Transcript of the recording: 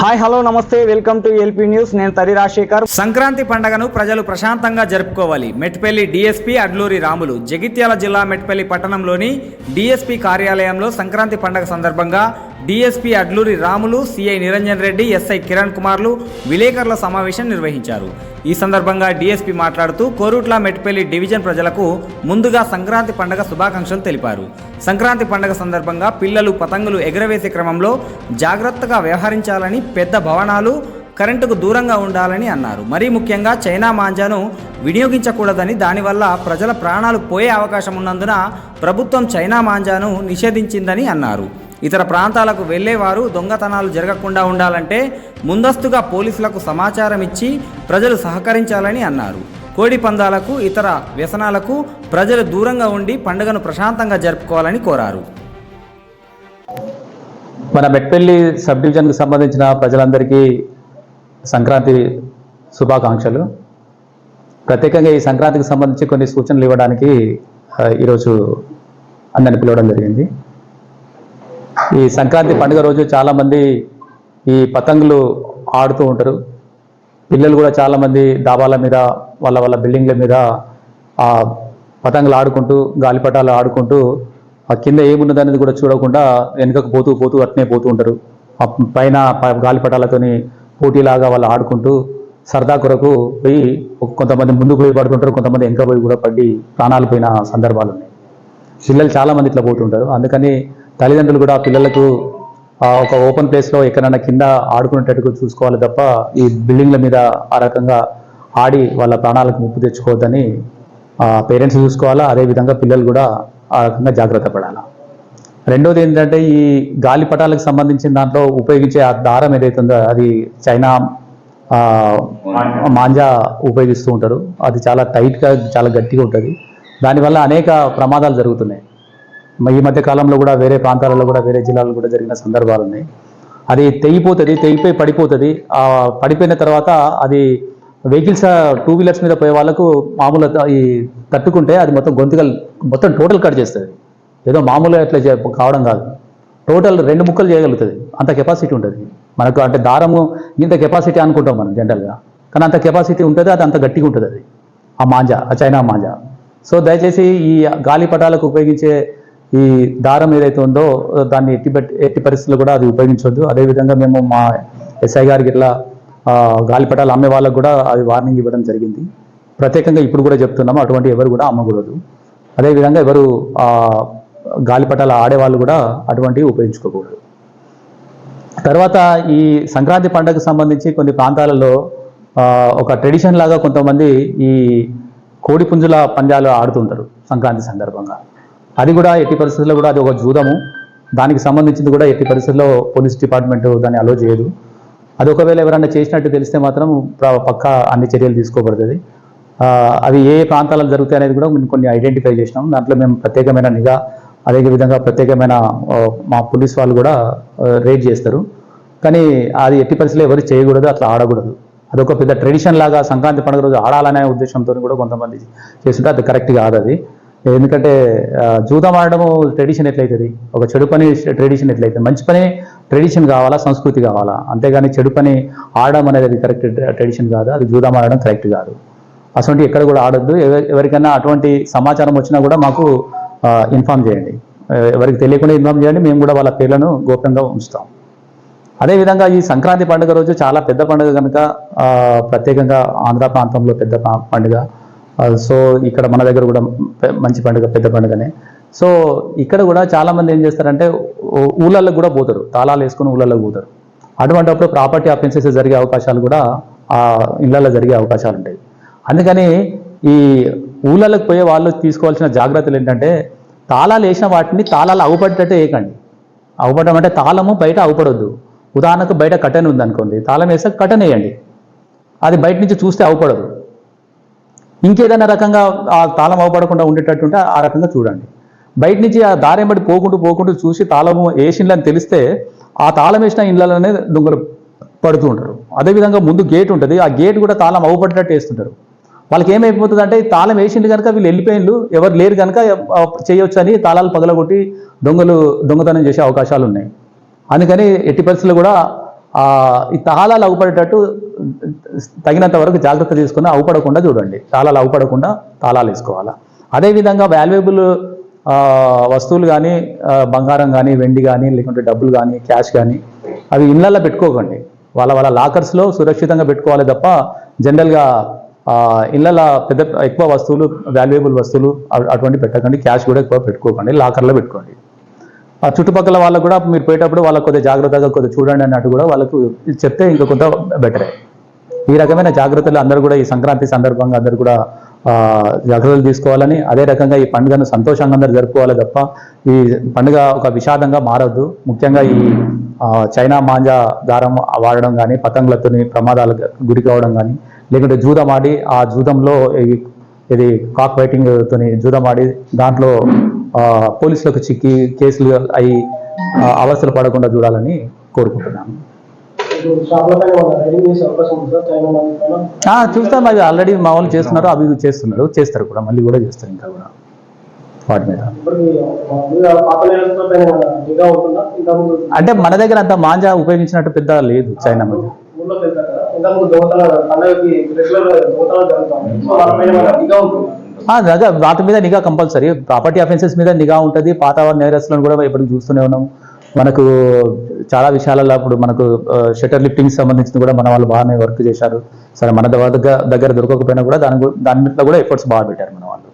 Hi hello నమస్తే welcome to LP news. నేను తరి రాజశేఖర్. సంక్రాంతి పండుగను ప్రజలు ప్రశాంతంగా జరుపుకోవాలి. మెట్పల్లి డీఎస్పీ అడ్లూరి రాములు జగిత్యాల జిల్లా మెట్పల్లి పట్టణంలోని డీఎస్పీ కార్యాలయంలో సంక్రాంతి పండుగ సందర్భంగా DSP Adluri Ramulu, CI Niranjan Reddy, SI Kiran కుమార్లు విలేకరుల సమావేశం నిర్వహించారు. ఈ సందర్భంగా డీఎస్పీ మాట్లాడుతూ కోరుట్ల మెట్పల్లి డివిజన్ ప్రజలకు ముందుగా సంక్రాంతి పండుగ శుభాకాంక్షలు తెలిపారు. సంక్రాంతి పండుగ సందర్భంగా పిల్లలు పతంగులు ఎగరవేసే క్రమంలో జాగ్రత్తగా వ్యవహరించాలని, పెద్ద భవనాలు, కరెంటుకు దూరంగా ఉండాలని అన్నారు. మరీ ముఖ్యంగా చైనా మాంజాను వినియోగించకూడదని, దానివల్ల ప్రజల ప్రాణాలు పోయే అవకాశం ఉన్నందున ప్రభుత్వం చైనా మాంజాను నిషేధించిందని అన్నారు. ఇతర ప్రాంతాలకు వెళ్లేవారు దొంగతనాలు జరగకుండా ఉండాలంటే ముందస్తుగా పోలీసులకు సమాచారం ఇచ్చి ప్రజలు సహకరించాలని అన్నారు. కోడి పందాలకు, ఇతర వ్యసనాలకు ప్రజలు దూరంగా ఉండి పండుగను ప్రశాంతంగా జరుపుకోవాలని కోరారు. మన మెట్పల్లి సబ్ డివిజన్కు సంబంధించిన ప్రజలందరికీ సంక్రాంతి శుభాకాంక్షలు. ప్రత్యేకంగా ఈ సంక్రాంతికి సంబంధించి కొన్ని సూచనలు ఇవ్వడానికి ఈరోజు అందరిని పిలవడం జరిగింది. ఈ సంక్రాంతి పండుగ రోజు చాలామంది ఈ పతంగులు ఆడుతూ ఉంటారు. పిల్లలు కూడా చాలామంది డాబాల మీద, వాళ్ళ బిల్డింగ్ల మీద ఆ పతంగులు ఆడుకుంటూ, గాలిపటాలు ఆడుకుంటూ ఆ కింద ఏమున్నదనేది కూడా చూడకుండా వెనుకకు పోతూ అట్నే పోతూ ఉంటారు. ఆ పైన గాలిపటాలతోని పోటీలాగా వాళ్ళు ఆడుకుంటూ సరదా కొరకు పోయి కొంతమంది ముందుకు పోయి పడుతుంటారు, కొంతమంది వెనక పోయి కూడా పడి ప్రాణాలు పోయిన సందర్భాలు ఉన్నాయి. పిల్లలు చాలామంది ఇట్లా పోతుంటారు. అందుకని తల్లిదండ్రులు కూడా పిల్లలకు ఒక ఓపెన్ ప్లేస్లో ఎక్కడైనా కింద ఆడుకునేటట్టుగా చూసుకోవాలి తప్ప ఈ బిల్డింగ్ల మీద ఆ రకంగా ఆడి వాళ్ళ ప్రాణాలకు ముప్పు తెచ్చుకోవద్దని పేరెంట్స్ చూసుకోవాలా. అదేవిధంగా పిల్లలు కూడా ఆ రకంగా జాగ్రత్త పడాలి. రెండోది ఏంటంటే, ఈ గాలిపటాలకు సంబంధించిన దాంట్లో ఉపయోగించే ఆ దారం ఏదైతుందో అది చైనా మాంజా ఉపయోగిస్తూ ఉంటారు. అది చాలా టైట్గా, చాలా గట్టిగా ఉంటుంది. దానివల్ల అనేక ప్రమాదాలు జరుగుతున్నాయి. ఈ మధ్య కాలంలో కూడా వేరే ప్రాంతాలలో కూడా, వేరే జిల్లాల్లో కూడా జరిగిన సందర్భాలు ఉన్నాయి. అది తెగిపోయి పడిపోతుంది. పడిపోయిన తర్వాత అది వెహికల్స్, 2 వీలర్స్ మీద పోయే వాళ్ళకు మామూలు ఈ తట్టుకుంటే అది మొత్తం టోటల్ కట్ చేస్తుంది. ఏదో మామూలుగా ఇట్లా కావడం కాదు, టోటల్ 2 ముక్కలు చేయగలుగుతుంది. అంత కెపాసిటీ ఉంటుంది మనకు. అంటే దారము ఇంత కెపాసిటీ అనుకుంటాం మనం జనరల్గా, కానీ అంత కెపాసిటీ ఉంటుంది. అది అంత గట్టిగా ఉంటుంది అది, ఆ మాంజా, ఆ చైనా మాంజా. సో దయచేసి ఈ గాలిపటాలకు ఉపయోగించే ఈ దారం ఏదైతే ఉందో దాన్ని ఎట్టి పరిస్థితుల్లో కూడా అది ఉపయోగించవద్దు. అదేవిధంగా మేము మా ఎస్ఐ గారికి ఇట్లా గాలిపటాలు అమ్మే వాళ్ళకు కూడా అది వార్నింగ్ ఇవ్వడం జరిగింది. ప్రత్యేకంగా ఇప్పుడు కూడా చెప్తున్నాము, అటువంటి ఎవరు కూడా అమ్మకూడదు. అదేవిధంగా ఎవరు గాలిపటాలు ఆడేవాళ్ళు కూడా అటువంటివి ఉపయోగించుకోకూడదు. తర్వాత ఈ సంక్రాంతి పండుగకు సంబంధించి కొన్ని ప్రాంతాలలో ఒక ట్రెడిషన్ లాగా కొంతమంది ఈ కోడి పుంజుల పందాలు ఆడుతుంటారు సంక్రాంతి సందర్భంగా. అది కూడా ఎట్టి పరిస్థితుల్లో కూడా అది ఒక జూదము. దానికి సంబంధించింది కూడా ఎట్టి పరిస్థితుల్లో పోలీస్ డిపార్ట్మెంట్ దాన్ని అలో చేయదు. అది ఒకవేళ ఎవరైనా చేసినట్టు తెలిస్తే మాత్రం పక్కా అన్ని చర్యలు తీసుకోబడుతుంది. అవి ఏ ప్రాంతాలలో జరుగుతాయి అనేది కూడా మేము కొన్ని ఐడెంటిఫై చేసినాం. దాంట్లో మేము ప్రత్యేకమైన నిఘా, అదేవిధంగా ప్రత్యేకమైన మా పోలీస్ వాళ్ళు కూడా రేడ్ చేస్తారు. కానీ అది ఎట్టి పరిస్థితుల్లో ఎవరు చేయకూడదు, అట్లా ఆడకూడదు. అదొక పెద్ద ట్రెడిషన్ లాగా సంక్రాంతి పండుగ రోజు ఆడాలనే ఉద్దేశంతో కూడా కొంతమంది చేస్తుంటే అది కరెక్ట్ కాదు. అది ఎందుకంటే జూదం ఆడడము ట్రెడిషన్ ఎట్లయితుంది, ఒక చెడు పని ట్రెడిషన్ ఎట్లయితుంది. మంచి పని ట్రెడిషన్ కావాలా, సంస్కృతి కావాలా. అంతేగాని చెడు పని ఆడడం అనేది అది కరెక్ట్ ట్రెడిషన్ కాదు. అది జూదం ఆడడం కరెక్ట్ కాదు. అటువంటి ఎక్కడ కూడా ఆడొద్దు. ఎవరికైనా అటువంటి సమాచారం వచ్చినా కూడా మాకు ఇన్ఫామ్ చేయండి. ఎవరికి తెలియకుండా ఇన్ఫామ్ చేయండి. మేము కూడా వాళ్ళ పేర్లను గోప్యంగా ఉంచుతాం. అదేవిధంగా ఈ సంక్రాంతి పండుగ రోజు చాలా పెద్ద పండుగ కనుక, ప్రత్యేకంగా ఆంధ్ర ప్రాంతంలో పెద్ద పండుగ. సో ఇక్కడ మన దగ్గర కూడా మంచి పండుగ, పెద్ద పండుగనే. సో ఇక్కడ కూడా చాలామంది ఏం చేస్తారంటే ఊళ్ళల్లో కూడా పోతారు, తాళాలు వేసుకుని ఊళ్ళల్లోకి పోతారు. అటువంటిప్పుడు ప్రాపర్టీ అఫెన్సెస్ జరిగే అవకాశాలు కూడా ఆ ఇళ్లలో జరిగే అవకాశాలు ఉంటాయి. అందుకని ఈ ఊళ్ళలోకి పోయే వాళ్ళు తీసుకోవాల్సిన జాగ్రత్తలు ఏంటంటే, తాళాలు వేసిన వాటిని తాళాలు అవుపడేటట్టు వేయకండి. అవుపడడం అంటే తాళము బయట అవుపడొద్దు. ఉదాహరణకు బయట కట్టెన్ ఉందనుకోండి, తాళం వేస్తే కట్టెన్ వేయండి. అది బయట నుంచి చూస్తే అవుపడదు. ఇంకేదైనా రకంగా ఆ తాళం అవపడకుండా ఉండేటట్టుంటే ఆ రకంగా చూడండి. బయట నుంచి ఆ దారెంబడి పోకుంటూ చూసి తాళము వేసిండ్లని తెలిస్తే ఆ తాళం వేసిన ఇళ్ళలోనే దొంగలు పడుతూ ఉంటారు. అదేవిధంగా ముందు గేట్ ఉంటుంది, ఆ గేట్ కూడా తాళం అవపడేటట్టు వేస్తుంటారు. వాళ్ళకి ఏమైపోతుంది అంటే, తాళం వేసిండు కనుక వీళ్ళు వెళ్ళిపోయిండ్రు, ఎవరు లేరు కనుక చేయొచ్చు అని తాళాలు పగలగొట్టి దొంగతనం చేసే అవకాశాలు ఉన్నాయి. అందుకని ఎట్టి పరిస్థితుల్లో కూడా ఈ తాళాలు అవుపడేటట్టు తగినంత వరకు జాగ్రత్త తీసుకుని అవుపడకుండా చూడండి. తాళాలు అవుపడకుండా తాళాలు వేసుకోవాలా. అదేవిధంగా వాల్యుయబుల్ వస్తువులు కానీ బంగారం కానీ వెండి కానీ లేకుంటే డబ్బులు కానీ క్యాష్ కానీ అవి ఇళ్ళల్లో పెట్టుకోకండి. వాళ్ళ లాకర్స్లో సురక్షితంగా పెట్టుకోవాలి తప్ప జనరల్గా ఇళ్ళల్లో ఎక్కువ వస్తువులు వాల్యుయబుల్ వస్తువులు అటువంటి పెట్టకండి. క్యాష్ కూడా ఎక్కువ పెట్టుకోకండి, లాకర్లో పెట్టుకోండి. ఆ చుట్టుపక్కల వాళ్ళకు కూడా మీరు పోయేటప్పుడు వాళ్ళకు కొద్దిగా జాగ్రత్తగా కొద్దిగా చూడండి అన్నట్టు కూడా వాళ్ళకు చెప్తే ఇంకా కొంత బెటరే. ఈ రకమైన జాగ్రత్తలు అందరూ కూడా ఈ సంక్రాంతి సందర్భంగా అందరూ కూడా జాగ్రత్తలు తీసుకోవాలని, అదే రకంగా ఈ పండుగను సంతోషంగా అందరూ జరుపుకోవాలి తప్ప ఈ పండుగ ఒక విషాదంగా మారద్దు. ముఖ్యంగా ఈ చైనా మాంజా దారం వాడడం కానీ, పతంగులతోని ప్రమాదాలకు గురి కావడం కానీ, లేకుంటే జూదం ఆడి ఆ జూదంలో ఇది కాక్ ఫైటింగ్తోని జూదం ఆడి దాంట్లో పోలీసులకు చిక్కి కేసులు అయి అవస్థలు పడకుండా చూడాలని కోరుకుంటున్నాను. చూస్తాం, అవి ఆల్రెడీ మా వాళ్ళు చేస్తున్నారు, అవి చేస్తారు కూడా, మళ్ళీ కూడా చేస్తారు ఇంకా కూడా వాటి మీద. అంటే మన దగ్గర అంత మాంజా ఉపయోగించినట్టు పెద్ద లేదు చైనా మీద. వాటి మీద నిఘా కంపల్సరీ. ప్రాపర్టీ అఫెన్సెస్ మీద నిఘా ఉంటుంది. పాత నేరస్తులను కూడా ఇప్పటికి చూస్తూనే ఉన్నాం. మనకు చాలా విషయాలలో ఇప్పుడు మనకు షట్టర్ లిఫ్టింగ్ సంబంధించి కూడా మన వాళ్ళు బాగానే వర్క్ చేశారు. సరే, మన దగ్గర దొరకకపోయినా కూడా దాని మీద కూడా ఎఫర్ట్స్ బాగా పెట్టారు మన వాళ్ళు.